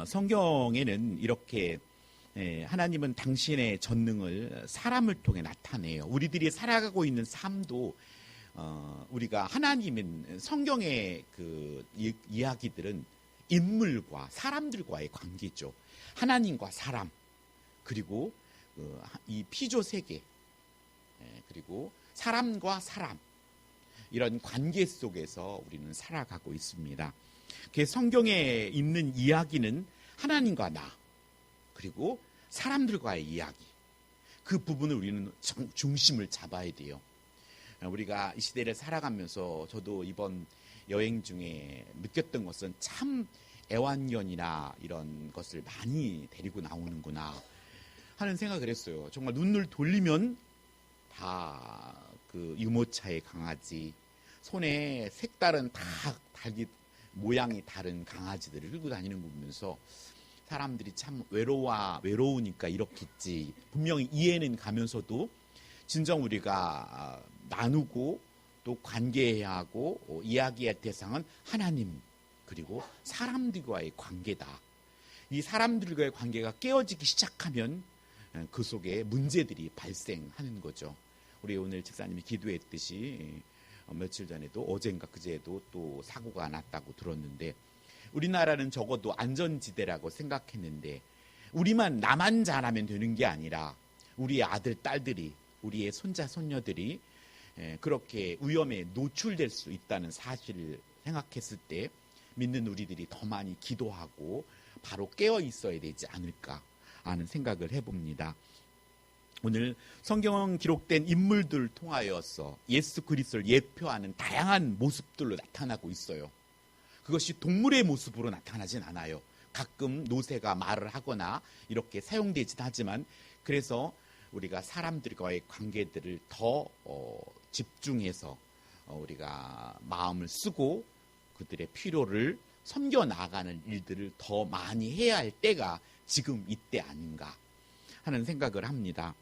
성경에는 이렇게 하나님은 당신의 전능을 사람을 통해 나타내요. 우리들이 살아가고 있는 삶도 우리가 하나님은 성경의 그 이야기들은 인물과 사람들과의 관계죠. 하나님과 사람, 그리고 이 피조 세계, 그리고 사람과 사람, 이런 관계 속에서 우리는 살아가고 있습니다. 그 성경에 있는 이야기는 하나님과 나, 그리고 사람들과의 이야기, 그 부분을 우리는 중심을 잡아야 돼요. 우리가 이 시대를 살아가면서 저도 이번 여행 중에 느꼈던 것은 참 애완견이나 이런 것을 많이 데리고 나오는구나 하는 생각을 했어요. 정말 눈을 돌리면 다 그 유모차의 강아지, 손에 색다른 다 달기 모양이 다른 강아지들을 끌고 다니는 거 보면서 사람들이 참 외로우니까 이렇겠지. 분명히 이해는 가면서도 진정 우리가 나누고 또 관계해야 하고 이야기할 대상은 하나님, 그리고 사람들과의 관계다. 이 사람들과의 관계가 깨어지기 시작하면 그 속에 문제들이 발생하는 거죠. 우리 오늘 집사님이 기도했듯이 며칠 전에도 어젠가 그제도 또 사고가 났다고 들었는데, 우리나라는 적어도 안전지대라고 생각했는데 우리만 나만 잘하면 되는 게 아니라 우리의 아들, 딸들이, 우리의 손자, 손녀들이 그렇게 위험에 노출될 수 있다는 사실을 생각했을 때 믿는 우리들이 더 많이 기도하고 바로 깨어 있어야 되지 않을까 하는 생각을 해봅니다. 오늘 성경은 기록된 인물들을 통하여서 예수 그리스도를 예표하는 다양한 모습들로 나타나고 있어요. 그것이 동물의 모습으로 나타나진 않아요. 가끔 노새가 말을 하거나 이렇게 사용되진 하지만, 그래서 우리가 사람들과의 관계들을 더 집중해서 우리가 마음을 쓰고 그들의 필요를 섬겨 나가는 일들을 더 많이 해야 할 때가 지금 이때 아닌가 하는 생각을 합니다.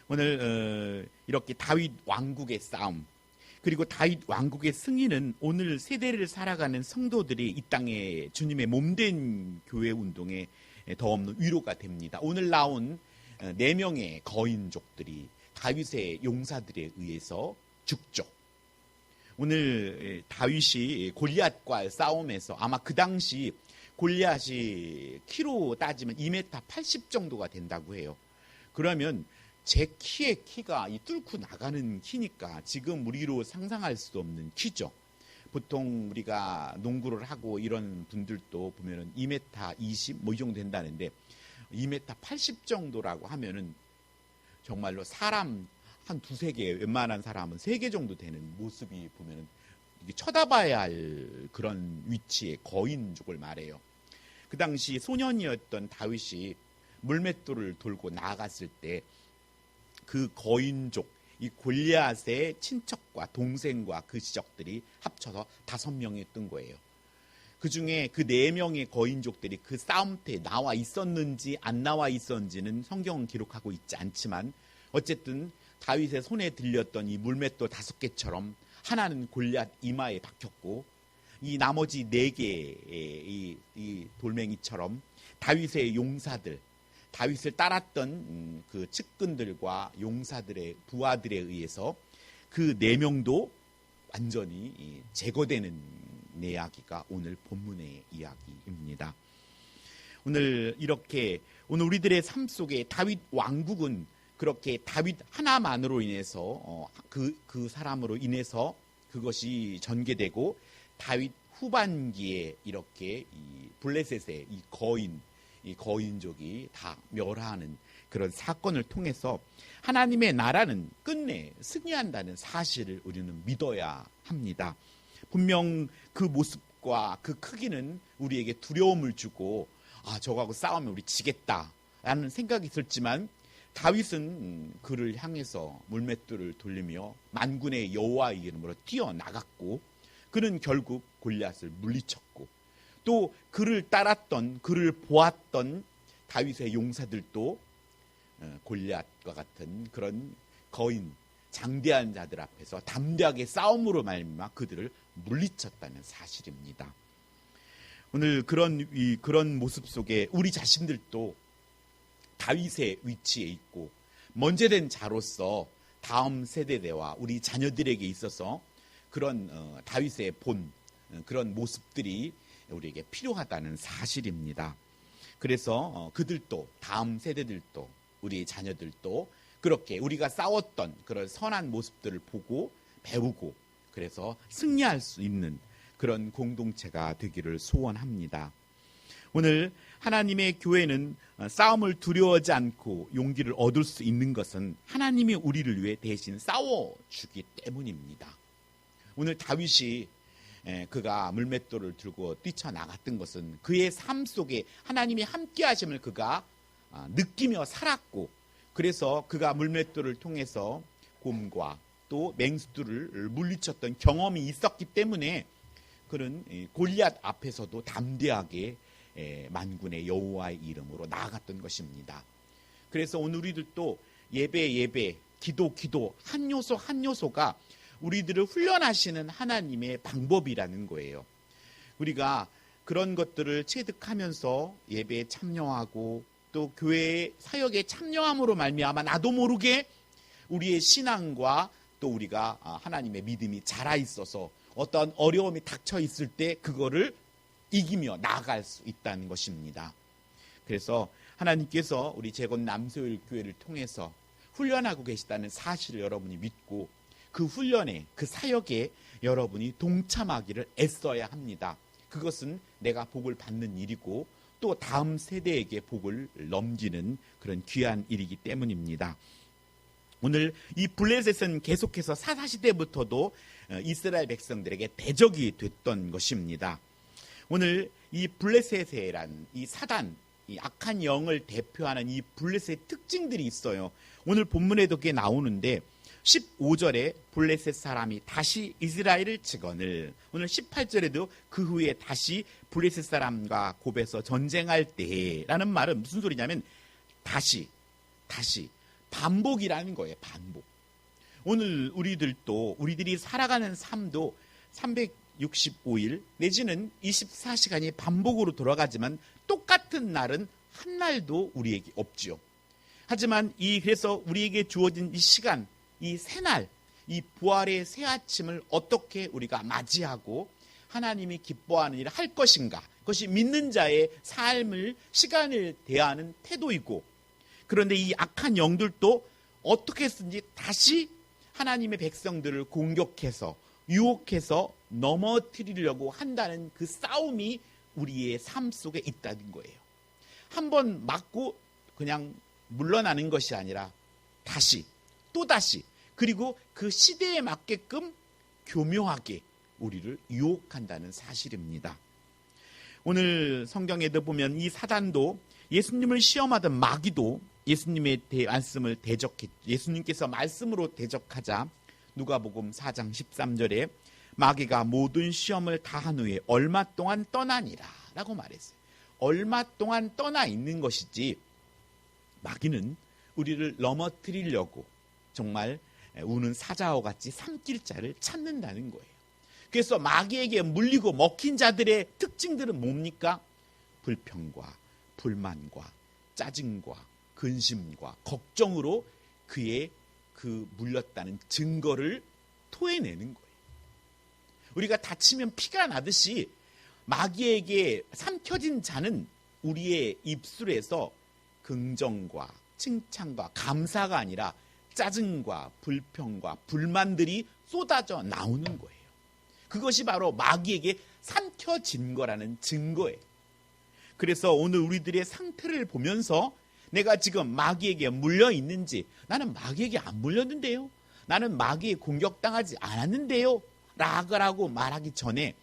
오늘 이렇게 다윗 왕국의 싸움, 그리고 다윗 왕국의 승리는 오늘 세대를 살아가는 성도들이 이 땅에 주님의 몸된 교회 운동에 더 없는 위로가 됩니다. 오늘 나온 4명의 거인족들이 다윗의 용사들에 의해서 죽죠. 오늘 다윗이 골리앗과의 싸움에서 아마 그 당시 골리앗이 키로 따지면 2m 80 정도가 된다고 해요. 그러면 제 키의 키가 이 뚫고 나가는 키니까 지금 우리로 상상할 수 없는 키죠. 보통 우리가 농구를 하고 이런 분들도 보면은 2m 20 뭐 이 정도 된다는데 2m 80 정도라고 하면은 정말로 사람 한 두세 개, 웬만한 사람은 3개 정도 되는 모습이 보면은 이게 쳐다봐야 할 그런 위치의 거인족을 말해요. 그 당시 소년이었던 다윗이 물맷돌을 돌고 나아갔을 때 그 거인족, 이 골리앗의 친척과 동생과 그 지적들이 합쳐서 5명이었던 거예요. 그 중에 그 4명의 거인족들이 그 싸움터에 나와 있었는지 안 나와 있었는지는 성경은 기록하고 있지 않지만, 어쨌든 다윗의 손에 들렸던 이 물맷돌 5개처럼 하나는 골리앗 이마에 박혔고, 이 나머지 4개의 이 돌멩이처럼 다윗의 용사들, 다윗을 따랐던 그 측근들과 용사들의 부하들에 의해서 그 4명도 완전히 제거되는 이야기가 오늘 본문의 이야기입니다. 오늘 우리들의 삶 속에 다윗 왕국은 그렇게 다윗 하나만으로 인해서 그 사람으로 인해서 그것이 전개되고, 다윗 후반기에 이렇게 이 블레셋의 이 거인족이 다 멸하는 그런 사건을 통해서 하나님의 나라는 끝내 승리한다는 사실을 우리는 믿어야 합니다. 분명 그 모습과 그 크기는 우리에게 두려움을 주고, 저거하고 싸우면 우리 지겠다라는 생각이 들지만, 다윗은 그를 향해서 물맷돌을 돌리며 만군의 여호와의 이름으로 뛰어나갔고, 그는 결국 골리앗을 물리쳤고, 또 그를 따랐던, 그를 보았던 다윗의 용사들도 골리앗과 같은 그런 거인, 장대한 자들 앞에서 담대하게 싸움으로 말미암아 그들을 물리쳤다는 사실입니다. 오늘 그런 모습 속에 우리 자신들도 다윗의 위치에 있고 먼저된 자로서 다음 세대와 우리 자녀들에게 있어서 그런 다윗의 본 그런 모습들이 우리에게 필요하다는 사실입니다. 그래서 그들도 다음 세대들도 우리 자녀들도 그렇게 우리가 싸웠던 그런 선한 모습들을 보고 배우고 그래서 승리할 수 있는 그런 공동체가 되기를 소원합니다. 오늘 하나님의 교회는 싸움을 두려워하지 않고 용기를 얻을 수 있는 것은 하나님이 우리를 위해 대신 싸워주기 때문입니다. 오늘 다윗이 그가 물맷돌을 들고 뛰쳐나갔던 것은 그의 삶 속에 하나님이 함께 하심을 그가 느끼며 살았고 그래서 그가 물맷돌을 통해서 곰과 또 맹수들을 물리쳤던 경험이 있었기 때문에 그는 골리앗 앞에서도 담대하게 만군의 여호와의 이름으로 나아갔던 것입니다. 그래서 오늘 우리들도 예배, 기도 한 요소 한 요소가 우리들을 훈련하시는 하나님의 방법이라는 거예요. 우리가 그런 것들을 체득하면서 예배에 참여하고 또 교회의 사역에 참여함으로 말미암아 나도 모르게 우리의 신앙과 또 우리가 하나님의 믿음이 자라 있어서 어떤 어려움이 닥쳐 있을 때 그거를 이기며 나아갈 수 있다는 것입니다. 그래서 하나님께서 우리 재건 남소일 교회를 통해서 훈련하고 계시다는 사실을 여러분이 믿고 그 훈련에 그 사역에 여러분이 동참하기를 애써야 합니다. 그것은 내가 복을 받는 일이고 또 다음 세대에게 복을 넘기는 그런 귀한 일이기 때문입니다. 오늘 이 블레셋은 계속해서 사사시대부터도 이스라엘 백성들에게 대적이 됐던 것입니다. 오늘 이 블레셋이란 이 사단, 이 악한 영을 대표하는 이 블레셋의 특징들이 있어요. 오늘 본문에도 그게 나오는데 15절에 블레셋 사람이 다시 이스라엘을 치거늘, 오늘 18절에도 그 후에 다시 블레셋 사람과 곱에서 전쟁할 때라는 말은 무슨 소리냐면 다시 반복이라는 거예요. 반복. 오늘 우리들이 살아가는 삶도 365일 내지는 24시간이 반복으로 돌아가지만 똑같은 날은 한 날도 우리에게 없지요. 하지만 그래서 우리에게 주어진 이 시간, 이 새날, 이 부활의 새 아침을 어떻게 우리가 맞이하고 하나님이 기뻐하는 일을 할 것인가, 그것이 믿는 자의 삶을, 시간을 대하는 태도이고, 그런데 이 악한 영들도 어떻게 해서든지 다시 하나님의 백성들을 공격해서 유혹해서 넘어뜨리려고 한다는 그 싸움이 우리의 삶 속에 있다는 거예요. 한번 맞고 그냥 물러나는 것이 아니라 다시 또다시, 그리고 그 시대에 맞게끔 교묘하게 우리를 유혹한다는 사실입니다. 오늘 성경에도 보면 이 사단도 예수님을 시험하던 마귀도 예수님의 말씀을 예수님께서 말씀으로 대적하자 누가복음 4장 13절에 마귀가 모든 시험을 다한 후에 얼마 동안 떠나니라 라고 말했어요. 얼마 동안 떠나 있는 것이지 마귀는 우리를 넘어뜨리려고 정말 우는 사자와 같이 삼킬 자를 찾는다는 거예요. 그래서 마귀에게 물리고 먹힌 자들의 특징들은 뭡니까? 불평과 불만과 짜증과 근심과 걱정으로 그의 그 물렸다는 증거를 토해내는 거예요. 우리가 다치면 피가 나듯이 마귀에게 삼켜진 자는 우리의 입술에서 긍정과 칭찬과 감사가 아니라 짜증과 불평과 불만들이 쏟아져 나오는 거예요. 그것이 바로 마귀에게 삼켜진 거라는 증거예요. 그래서 오늘 우리들의 상태를 보면서 내가 지금 마귀에게 물려 있는지, 나는 마귀에게 안 물렸는데요, 나는 마귀에 공격당하지 않았는데요 라고 말하기 전에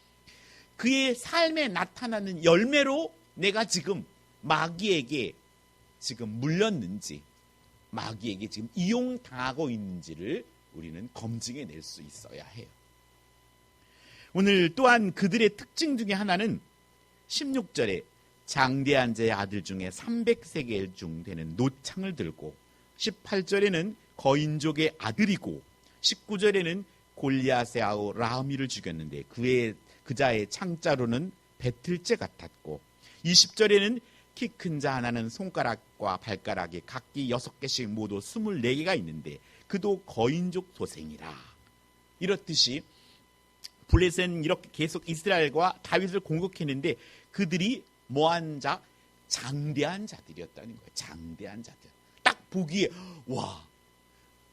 그의 삶에 나타나는 열매로 내가 지금 마귀에게 지금 물렸는지, 마귀에게 지금 이용당하고 있는지를 우리는 검증해 낼 수 있어야 해요. 오늘 또한 그들의 특징 중에 하나는 16절에 장대한 자의 아들 중에 300세겔 중 되는 노창을 들고, 18절에는 거인족의 아들이고 19절에는 골리앗의 아우 라미를 죽였는데 그 자의 창자로는 배틀째 같았고 20절에는 키 큰 자 하나는 손가락과 발가락에 각기 6개씩 모두 24개가 있는데 그도 거인족 소생이라. 이렇듯이 블레셋은 이렇게 계속 이스라엘과 다윗을 공격했는데 그들이 뭐한 자? 장대한 자들이었다는 거예요. 장대한 자들. 딱 보기에 와,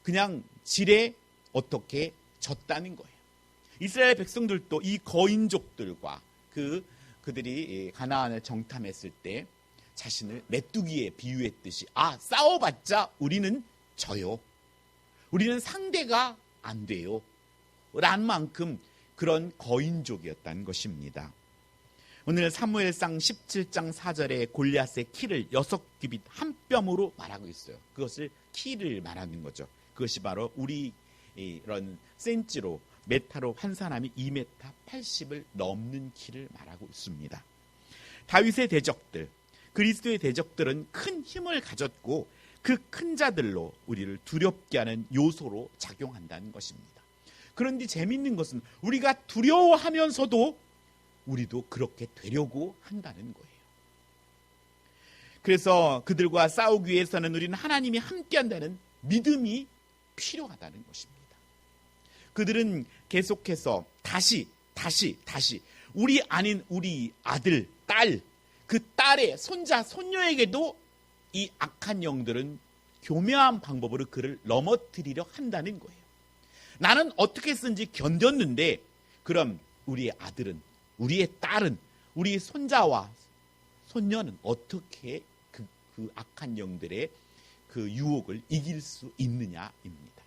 그냥 지레 어떻게 졌다는 거예요. 이스라엘 백성들도 이 거인족들과 그들이 가나안을 정탐했을 때 자신을 메뚜기에 비유했듯이 싸워봤자 우리는 져요. 우리는 상대가 안 돼요. 라는 만큼 그런 거인족이었다는 것입니다. 오늘 사무엘상 17장 4절에 골리앗의 키를 6규빗 한 뼘으로 말하고 있어요. 그것을 키를 말하는 거죠. 그것이 바로 우리 이런 센치로 메타로 환산하면 2m 80을 넘는 키를 말하고 있습니다. 다윗의 대적들, 그리스도의 대적들은 큰 힘을 가졌고 그 큰 자들로 우리를 두렵게 하는 요소로 작용한다는 것입니다. 그런데 재미있는 것은 우리가 두려워하면서도 우리도 그렇게 되려고 한다는 거예요. 그래서 그들과 싸우기 위해서는 우리는 하나님이 함께한다는 믿음이 필요하다는 것입니다. 그들은 계속해서 다시 우리 아닌 우리 아들, 딸, 그 딸의 손자, 손녀에게도 이 악한 영들은 교묘한 방법으로 그를 넘어뜨리려 한다는 거예요. 나는 어떻게 쓴지 견뎠는데 그럼 우리의 아들은, 우리의 딸은, 우리 손자와 손녀는 어떻게 그 악한 영들의 그 유혹을 이길 수 있느냐입니다.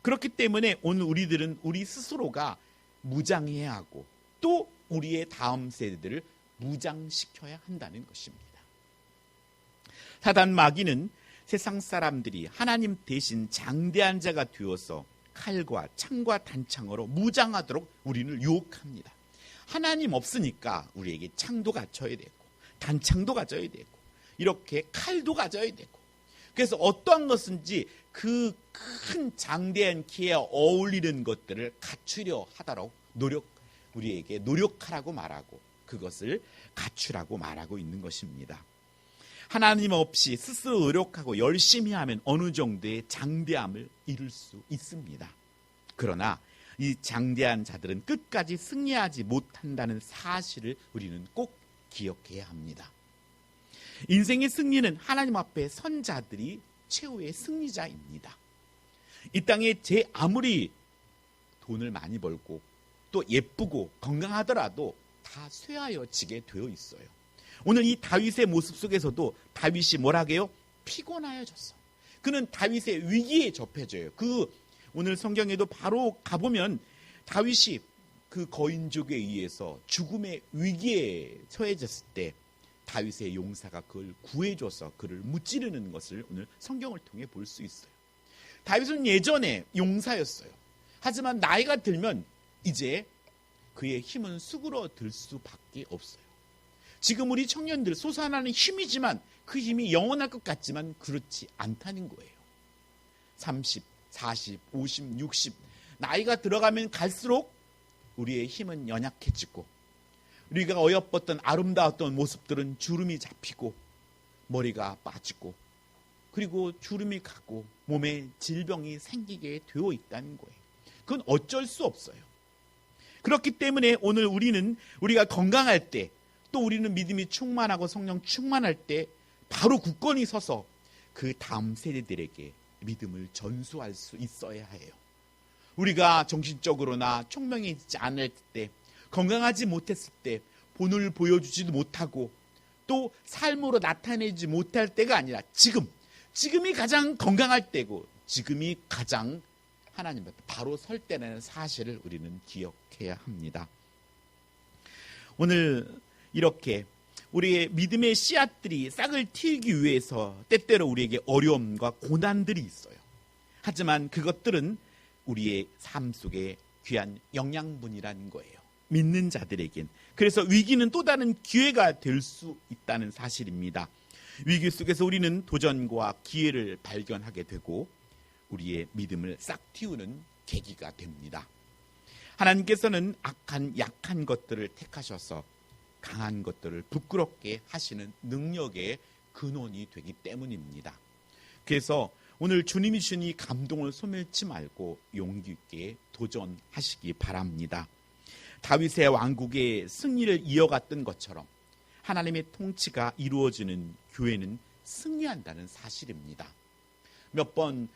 그렇기 때문에 오늘 우리들은 우리 스스로가 무장해야 하고 또 우리의 다음 세대들을 무장시켜야 한다는 것입니다. 사단 마귀는 세상 사람들이 하나님 대신 장대한 자가 되어서 칼과 창과 단창으로 무장하도록 우리를 유혹합니다. 하나님 없으니까 우리에게 창도 갖춰야 되고 단창도 가져야 되고 이렇게 칼도 가져야 되고, 그래서 어떠한 것인지 그 큰 장대한 키에 어울리는 것들을 갖추려 하도록 우리에게 노력하라고 말하고 그것을 갖추라고 말하고 있는 것입니다. 하나님 없이 스스로 노력하고 열심히 하면 어느 정도의 장대함을 이룰 수 있습니다. 그러나 이 장대한 자들은 끝까지 승리하지 못한다는 사실을 우리는 꼭 기억해야 합니다. 인생의 승리는 하나님 앞에 선 자들이 최후의 승리자입니다. 이 땅에 아무리 돈을 많이 벌고 또 예쁘고 건강하더라도 다 쇠하여지게 되어 있어요. 오늘 이 다윗의 모습 속에서도 다윗이 뭐라게요? 피곤하여졌어. 그는 다윗의 위기에 접해져요. 오늘 성경에도 바로 가보면 다윗이 그 거인족에 의해서 죽음의 위기에 처해졌을 때 다윗의 용사가 그걸 구해줘서 그를 무찌르는 것을 오늘 성경을 통해 볼 수 있어요. 다윗은 예전에 용사였어요. 하지만 나이가 들면 이제 그의 힘은 수그러들 수밖에 없어요. 지금 우리 청년들 솟아나는 힘이지만 그 힘이 영원할 것 같지만 그렇지 않다는 거예요. 30, 40, 50, 60 나이가 들어가면 갈수록 우리의 힘은 연약해지고 우리가 어여뻤던 아름다웠던 모습들은 주름이 잡히고 머리가 빠지고 그리고 주름이 가고 몸에 질병이 생기게 되어 있다는 거예요. 그건 어쩔 수 없어요. 그렇기 때문에 오늘 우리가 건강할 때 또 우리는 믿음이 충만하고 성령 충만할 때 바로 굳건히 서서 그 다음 세대들에게 믿음을 전수할 수 있어야 해요. 우리가 정신적으로나 총명해지지 않을 때, 건강하지 못했을 때 본을 보여주지도 못하고 또 삶으로 나타내지 못할 때가 아니라 지금이 가장 건강할 때고 지금이 가장 하나님 앞에 바로 설 때라는 사실을 우리는 기억해야 합니다. 오늘 이렇게 우리의 믿음의 씨앗들이 싹을 틔우기 위해서 때때로 우리에게 어려움과 고난들이 있어요. 하지만 그것들은 우리의 삶 속에 귀한 영양분이라는 거예요. 믿는 자들에겐. 그래서 위기는 또 다른 기회가 될 수 있다는 사실입니다. 위기 속에서 우리는 도전과 기회를 발견하게 되고 우리의 믿음을 싹 틔우는 계기가 됩니다. 하나님께서는 약한 것들을 택하셔서 강한 것들을 부끄럽게 하시는 능력의 근원이 되기 때문입니다. 그래서 오늘 주님이 주신 이 감동을 소멸치 말고 용기 있게 도전하시기 바랍니다. 다윗의 왕국의 승리를 이어갔던 것처럼 하나님의 통치가 이루어지는 교회는 승리한다는 사실입니다. 몇 번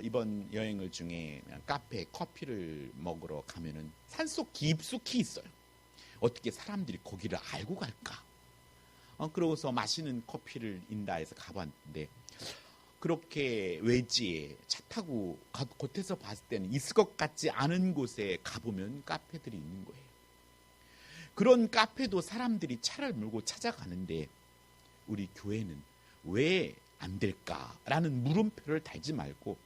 이번 여행을 중에 카페에 커피를 먹으러 가면은 산속 깊숙이 있어요. 어떻게 사람들이 거기를 알고 갈까? 그러고서 마시는 커피를 인다해서 가봤는데 그렇게 외지에 차 타고 겉에서 봤을 때는 있을 것 같지 않은 곳에 가보면 카페들이 있는 거예요. 그런 카페도 사람들이 차를 몰고 찾아가는데 우리 교회는 왜 안 될까라는 물음표를 달지 말고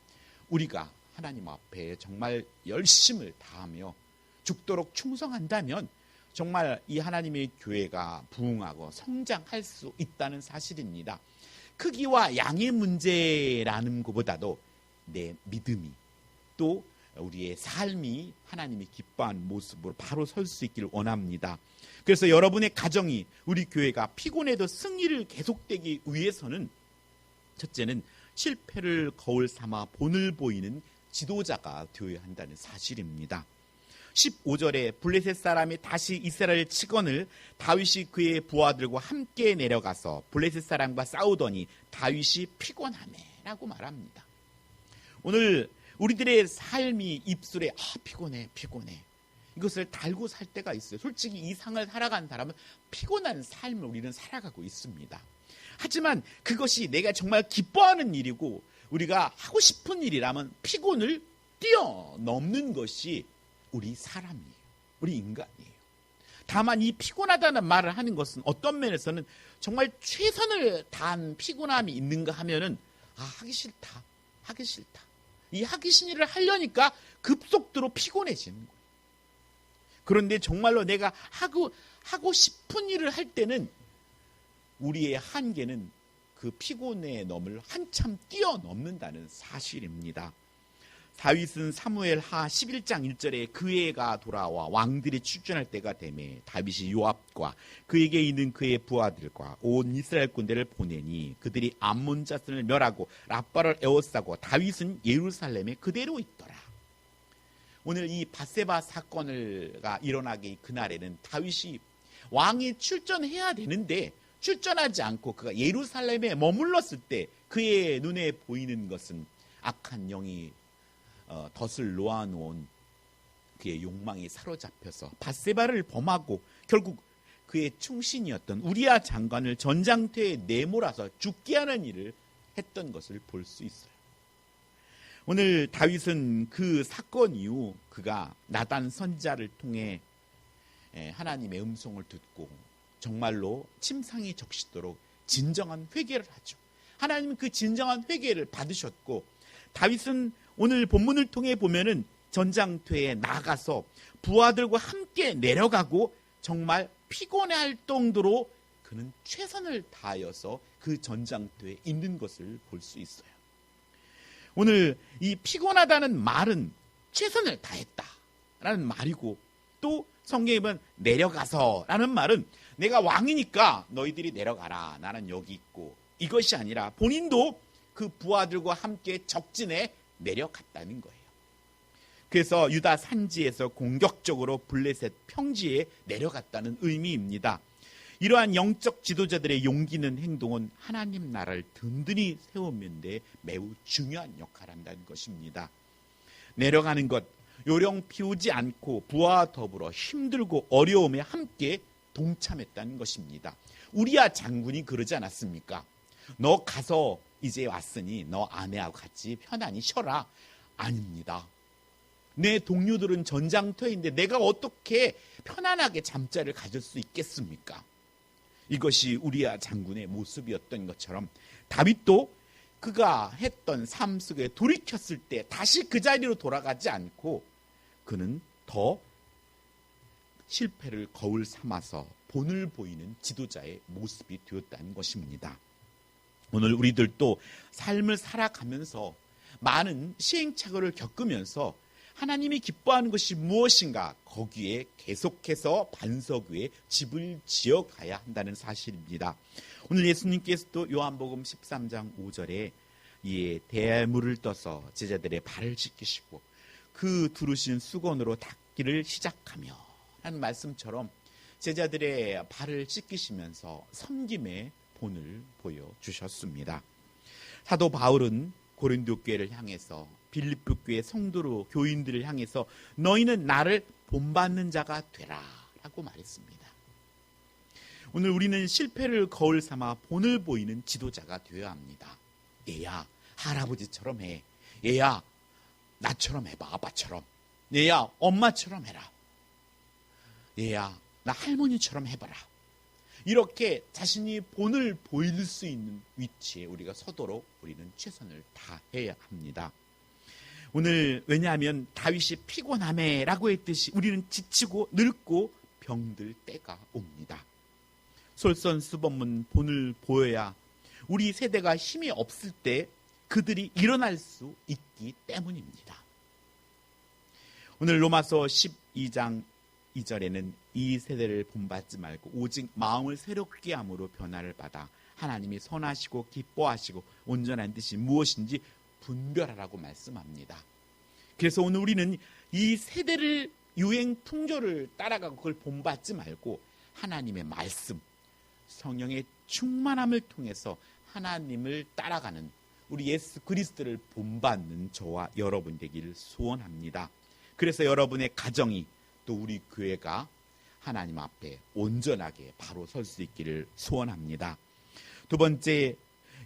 우리가 하나님 앞에 정말 열심을 다하며 죽도록 충성한다면 정말 이 하나님의 교회가 부흥하고 성장할 수 있다는 사실입니다. 크기와 양의 문제라는 것보다도 내 믿음이 또 우리의 삶이 하나님이 기뻐하는 모습으로 바로 설 수 있기를 원합니다. 그래서 여러분의 가정이 우리 교회가 피곤해도 승리를 계속되기 위해서는 첫째는 실패를 거울 삼아 본을 보이는 지도자가 되어야 한다는 사실입니다. 15절에 블레셋 사람이 다시 이스라엘 치건을 다윗이 그의 부하들과 함께 내려가서 블레셋 사람과 싸우더니 다윗이 피곤하네 라고 말합니다. 오늘 우리들의 삶이 입술에 피곤해 이것을 달고 살 때가 있어요. 솔직히 이 상을 살아가는 사람은 피곤한 삶을 우리는 살아가고 있습니다. 하지만 그것이 내가 정말 기뻐하는 일이고 우리가 하고 싶은 일이라면 피곤을 뛰어넘는 것이 우리 사람이에요. 우리 인간이에요. 다만 이 피곤하다는 말을 하는 것은 어떤 면에서는 정말 최선을 다한 피곤함이 있는가 하면은 하기 싫다. 이 하기 싫은 일을 하려니까 급속도로 피곤해지는 거예요. 그런데 정말로 내가 하고 싶은 일을 할 때는 우리의 한계는 그 피곤의 넘을 한참 뛰어넘는다는 사실입니다. 다윗은 사무엘하 11장 1절에 그 해가 돌아와 왕들이 출전할 때가 되매 다윗이 요압과 그에게 있는 그의 부하들과 온 이스라엘 군대를 보내니 그들이 암몬 자손을 멸하고 라빠를 에워싸고 다윗은 예루살렘에 그대로 있더라. 오늘 이 밧세바 사건가 일어나기 그날에는 다윗이 왕이 출전해야 되는데 출전하지 않고 그가 예루살렘에 머물렀을 때 그의 눈에 보이는 것은 악한 영이 덫을 놓아놓은 그의 욕망이 사로잡혀서 밧세바를 범하고 결국 그의 충신이었던 우리야 장관을 전장터에 내몰아서 죽게 하는 일을 했던 것을 볼 수 있어요. 오늘 다윗은 그 사건 이후 그가 나단 선지자를 통해 하나님의 음성을 듣고 정말로 침상이 적시도록 진정한 회개를 하죠. 하나님은 그 진정한 회개를 받으셨고 다윗은 오늘 본문을 통해 보면은 전장터에 나가서 부하들과 함께 내려가고 정말 피곤해할 정도로 그는 최선을 다하여서 그 전장터에 있는 것을 볼 수 있어요. 오늘 이 피곤하다는 말은 최선을 다했다라는 말이고 또 성경에 보면 내려가서라는 말은 내가 왕이니까 너희들이 내려가라. 나는 여기 있고 이것이 아니라 본인도 그 부하들과 함께 적진에 내려갔다는 거예요. 그래서 유다 산지에서 공격적으로 블레셋 평지에 내려갔다는 의미입니다. 이러한 영적 지도자들의 용기 있는 행동은 하나님 나라를 든든히 세우는 데 매우 중요한 역할을 한다는 것입니다. 내려가는 것, 요령 피우지 않고 부하와 더불어 힘들고 어려움에 함께 동참했다는 것입니다. 우리야 장군이 그러지 않았습니까? 너 가서 이제 왔으니 너 아내하고 같이 편안히 쉬어라. 아닙니다. 내 동료들은 전장터인데 내가 어떻게 편안하게 잠자리를 가질 수 있겠습니까? 이것이 우리야 장군의 모습이었던 것처럼 다윗도 그가 했던 삶 속에 돌이켰을 때 다시 그 자리로 돌아가지 않고 그는 더 실패를 거울 삼아서 본을 보이는 지도자의 모습이 되었다는 것입니다. 오늘 우리들도 삶을 살아가면서 많은 시행착오를 겪으면서 하나님이 기뻐하는 것이 무엇인가? 거기에 계속해서 반석 위에 집을 지어가야 한다는 사실입니다. 오늘 예수님께서도 요한복음 13장 5절에 이에 대물을 떠서 제자들의 발을 씻기시고 그 두르신 수건으로 닦기를 시작하며 하는 말씀처럼 제자들의 발을 씻기시면서 섬김의 본을 보여주셨습니다. 사도 바울은 고린도 교회를 향해서 빌립보 교회 성도로 교인들을 향해서 너희는 나를 본받는 자가 되라 라고 말했습니다. 오늘 우리는 실패를 거울 삼아 본을 보이는 지도자가 되어야 합니다. 얘야 할아버지처럼 해. 얘야 나처럼 해봐. 아빠처럼. 얘야 엄마처럼 해라. 얘야 나 할머니처럼 해봐라. 이렇게 자신이 본을 보일 수 있는 위치에 우리가 서도록 우리는 최선을 다해야 합니다. 오늘 왜냐하면 다윗이 피곤하매라고 했듯이 우리는 지치고 늙고 병들 때가 옵니다. 솔선수범은 본을 보여야 우리 세대가 힘이 없을 때 그들이 일어날 수 있기 때문입니다. 오늘 로마서 12장 2절에는 이 세대를 본받지 말고 오직 마음을 새롭게 함으로 변화를 받아 하나님이 선하시고 기뻐하시고 온전한 뜻이 무엇인지 분별하라고 말씀합니다. 그래서 오늘 우리는 이 세대를 유행 풍조를 따라가고 그걸 본받지 말고 하나님의 말씀, 성령의 충만함을 통해서 하나님을 따라가는 우리 예수 그리스도를 본받는 저와 여러분 되기를 소원합니다. 그래서 여러분의 가정이 또 우리 교회가 하나님 앞에 온전하게 바로 설 수 있기를 소원합니다. 두 번째,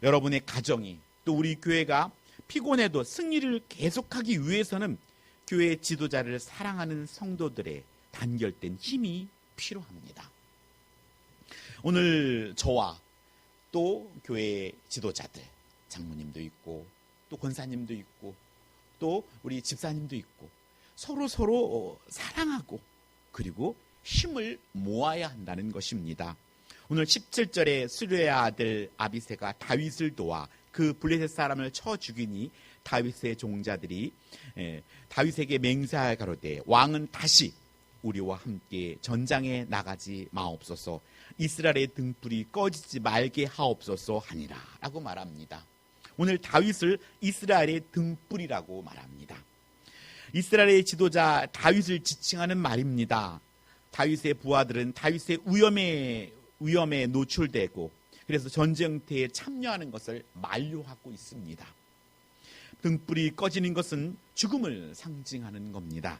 여러분의 가정이 또 우리 교회가 피곤해도 승리를 계속하기 위해서는 교회 지도자를 사랑하는 성도들의 단결된 힘이 필요합니다. 오늘 저와 또 교회 지도자들, 장모님도 있고 또 권사님도 있고 또 우리 집사님도 있고 서로 사랑하고 그리고 힘을 모아야 한다는 것입니다. 오늘 17절에 수르의 아들 아비새가 다윗을 도와 그 블레셋 사람을 쳐 죽이니 다윗의 종자들이 다윗에게 맹세하여 가로되 왕은 다시 우리와 함께 전장에 나가지 마옵소서 이스라엘의 등불이 꺼지지 말게 하옵소서 하니라 라고 말합니다. 오늘 다윗을 이스라엘의 등불이라고 말합니다. 이스라엘의 지도자 다윗을 지칭하는 말입니다. 다윗의 부하들은 다윗의 위험에 노출되고 그래서 전쟁터에 참여하는 것을 만류하고 있습니다. 등불이 꺼지는 것은 죽음을 상징하는 겁니다.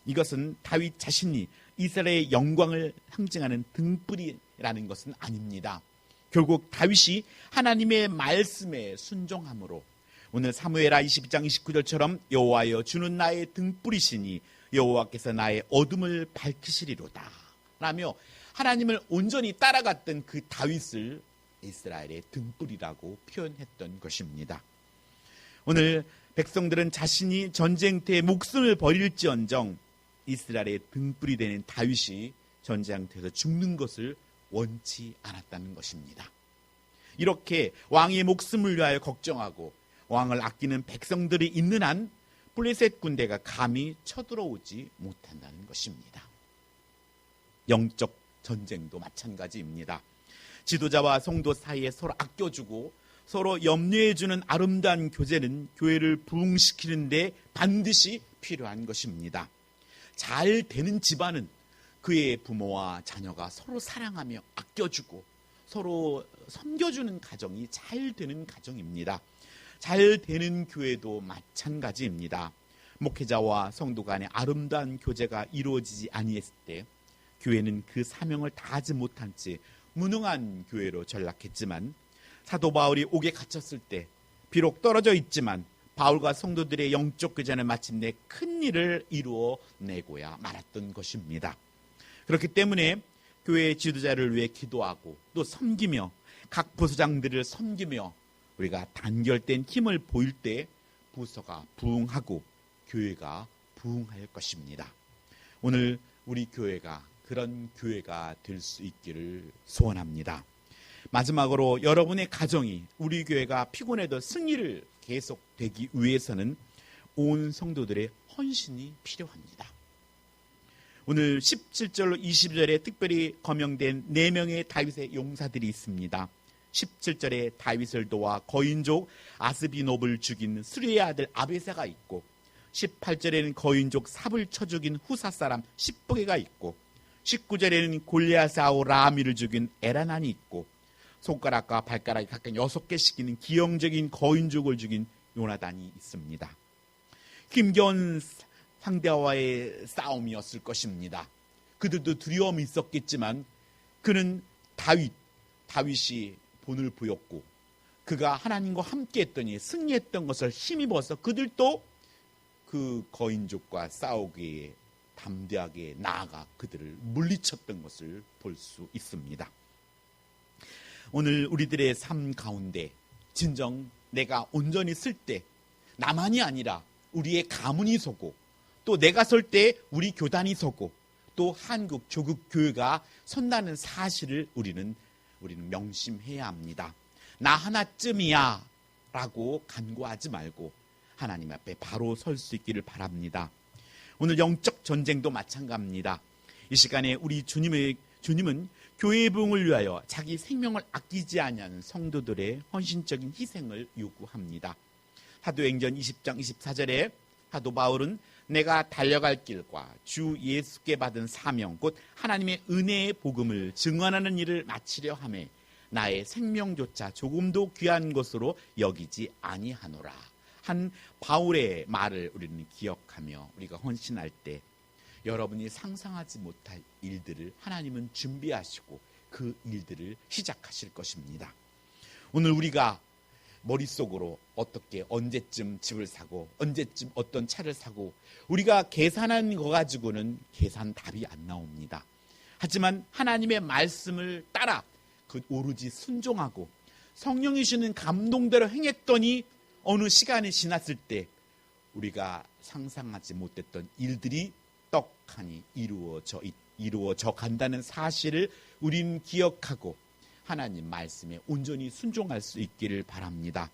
이것은 다윗 자신이 이스라엘의 영광을 상징하는 등불이라는 것은 아닙니다. 결국 다윗이 하나님의 말씀에 순종함으로 오늘 사무엘하 22장 29절처럼 여호와여 주는 나의 등불이시니 여호와께서 나의 어둠을 밝히시리로다 라며 하나님을 온전히 따라갔던 그 다윗을 이스라엘의 등불이라고 표현했던 것입니다. 오늘 백성들은 자신이 전쟁터에 목숨을 버릴지언정 이스라엘의 등불이 되는 다윗이 전쟁터에서 죽는 것을 원치 않았다는 것입니다. 이렇게 왕의 목숨을 위하여 걱정하고 왕을 아끼는 백성들이 있는 한 블레셋 군대가 감히 쳐들어오지 못한다는 것입니다. 영적 전쟁도 마찬가지입니다. 지도자와 성도 사이에 서로 아껴주고 서로 염려해주는 아름다운 교제는 교회를 부흥시키는 데 반드시 필요한 것입니다. 잘 되는 집안은 그의 부모와 자녀가 서로 사랑하며 아껴주고 서로 섬겨주는 가정이 잘 되는 가정입니다. 잘 되는 교회도 마찬가지입니다. 목회자와 성도 간의 아름다운 교제가 이루어지지 아니했을 때 교회는 그 사명을 다하지 못한 채 무능한 교회로 전락했지만 사도 바울이 옥에 갇혔을 때 비록 떨어져 있지만 바울과 성도들의 영적 교제는 마침내 큰 일을 이루어내고야 말았던 것입니다. 그렇기 때문에 교회의 지도자를 위해 기도하고 또 섬기며 각 부서장들을 섬기며 우리가 단결된 힘을 보일 때 부서가 부흥하고 교회가 부흥할 것입니다. 오늘 우리 교회가 그런 교회가 될 수 있기를 소원합니다. 마지막으로 여러분의 가정이 우리 교회가 피곤해도 승리를 계속되기 위해서는 온 성도들의 헌신이 필요합니다. 오늘 17절 20절에 특별히 거명된 4명의 다윗의 용사들이 있습니다. 17절에 다윗을 도와 거인족 아스비놉을 죽인 수리의 아들 아베사가 있고, 18절에는 거인족 삽을 쳐 죽인 후사 사람 십부게가 있고, 19절에는 골리앗의 아우 라미를 죽인 에라난이 있고, 손가락과 발가락이 각각 6개씩 있는 기형적인 거인족을 죽인 요나단이 있습니다. 힘겨운 상대와의 싸움이었을 것입니다. 그들도 두려움이 있었겠지만 그는 다윗이 본을 보였고, 그가 하나님과 함께 했더니 승리했던 것을 힘입어서 그들도 그 거인족과 싸우기에 담대하게 나아가 그들을 물리쳤던 것을 볼 수 있습니다. 오늘 우리들의 삶 가운데 진정 내가 온전히 쓸 때 나만이 아니라 우리의 가문이 서고, 또 내가 설 때 우리 교단이 서고, 또 한국 조국 교회가 선다는 사실을 우리는 명심해야 합니다. 나 하나쯤이야 라고 간구하지 말고 하나님 앞에 바로 설 수 있기를 바랍니다. 오늘 영적 전쟁도 마찬가지입니다. 이 시간에 우리 주님은 교회의 부흥을 위하여 자기 생명을 아끼지 않는 성도들의 헌신적인 희생을 요구합니다. 사도행전 20장 24절에 사도 바울은 내가 달려갈 길과 주 예수께 받은 사명 곧 하나님의 은혜의 복음을 증언하는 일을 마치려 하매 나의 생명조차 조금도 귀한 것으로 여기지 아니하노라 한 바울의 말을 우리는 기억하며 우리가 헌신할 때 여러분이 상상하지 못할 일들을 하나님은 준비하시고 그 일들을 시작하실 것입니다. 오늘 우리가 머릿속으로 어떻게 언제쯤 집을 사고 언제쯤 어떤 차를 사고 우리가 계산한 거 가지고는 계산 답이 안 나옵니다. 하지만 하나님의 말씀을 따라 그 오로지 순종하고 성령이 주는 감동대로 행했더니 어느 시간이 지났을 때 우리가 상상하지 못했던 일들이 떡하니 이루어져 간다는 사실을 우리는 기억하고 하나님 말씀에 온전히 순종할 수 있기를 바랍니다.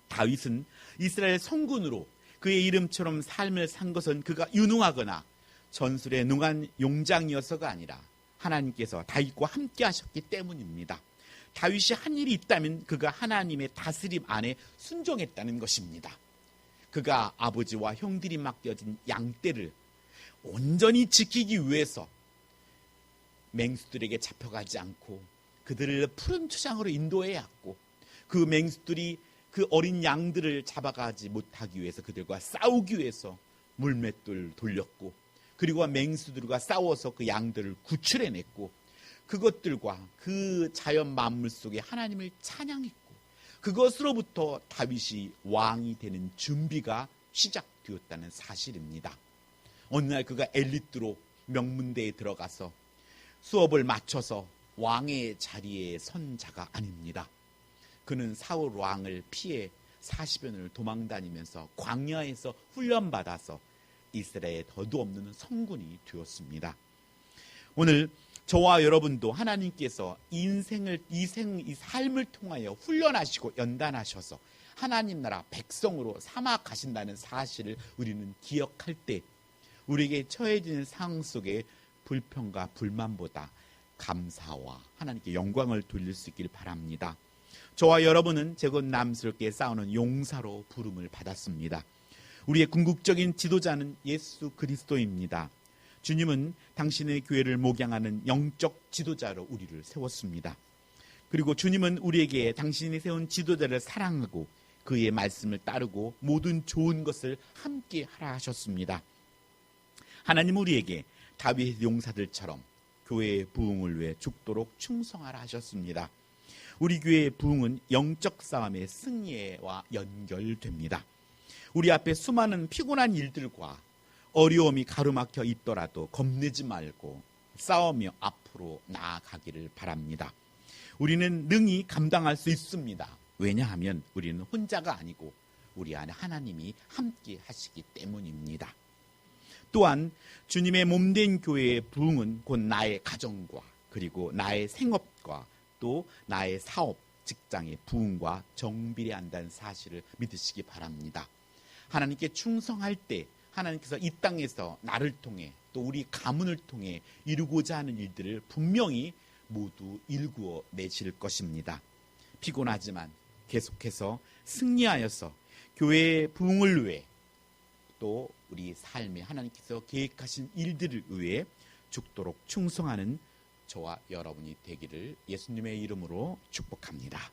다윗은 이스라엘 성군으로 그의 이름처럼 삶을 산 것은 그가 유능하거나 전술에 능한 용장이어서가 아니라 하나님께서 다윗과 함께 하셨기 때문입니다. 다윗이 한 일이 있다면 그가 하나님의 다스림 안에 순종했다는 것입니다. 그가 아버지와 형들이 맡겨진 양떼를 온전히 지키기 위해서 맹수들에게 잡혀가지 않고 그들을 푸른 초장으로 인도해야 했고 그 맹수들이 그 어린 양들을 잡아가지 못하기 위해서 그들과 싸우기 위해서 물맷돌 돌렸고 그리고 맹수들과 싸워서 그 양들을 구출해냈고 그것들과 그 자연 만물 속에 하나님을 찬양했고 그것으로부터 다윗이 왕이 되는 준비가 시작되었다는 사실입니다. 어느 날 그가 엘리트로 명문대에 들어가서 수업을 마쳐서 왕의 자리에 선 자가 아닙니다. 그는 사울 왕을 피해 40여 년을 도망다니면서 광야에서 훈련받아서 이스라엘에 더도 없는 성군이 되었습니다. 오늘 저와 여러분도 하나님께서 이 삶을 통하여 훈련하시고 연단하셔서 하나님 나라 백성으로 삼아 가신다는 사실을 우리는 기억할 때 우리에게 처해지는 상황 속에 불평과 불만보다 감사와 하나님께 영광을 돌릴 수 있기를 바랍니다. 저와 여러분은 재건남스럽게 싸우는 용사로 부름을 받았습니다. 우리의 궁극적인 지도자는 예수 그리스도입니다. 주님은 당신의 교회를 목양하는 영적 지도자로 우리를 세웠습니다. 그리고 주님은 우리에게 당신이 세운 지도자를 사랑하고 그의 말씀을 따르고 모든 좋은 것을 함께 하라 하셨습니다. 하나님 우리에게 다윗 용사들처럼 교회의 부흥을 위해 죽도록 충성하라 하셨습니다. 우리 교회의 부흥은 영적 싸움의 승리와 연결됩니다. 우리 앞에 수많은 피곤한 일들과 어려움이 가로막혀 있더라도 겁내지 말고 싸우며 앞으로 나아가기를 바랍니다. 우리는 능히 감당할 수 있습니다. 왜냐하면 우리는 혼자가 아니고 우리 안에 하나님이 함께 하시기 때문입니다. 또한 주님의 몸된 교회의 부흥은 곧 나의 가정과 그리고 나의 생업과 또 나의 사업, 직장의 부흥과 정비례한다는 사실을 믿으시기 바랍니다. 하나님께 충성할 때 하나님께서 이 땅에서 나를 통해 또 우리 가문을 통해 이루고자 하는 일들을 분명히 모두 일구어 내실 것입니다. 피곤하지만 계속해서 승리하여서 교회의 부흥을 위해 또 우리 삶에 하나님께서 계획하신 일들을 위해 죽도록 충성하는 저와 여러분이 되기를 예수님의 이름으로 축복합니다.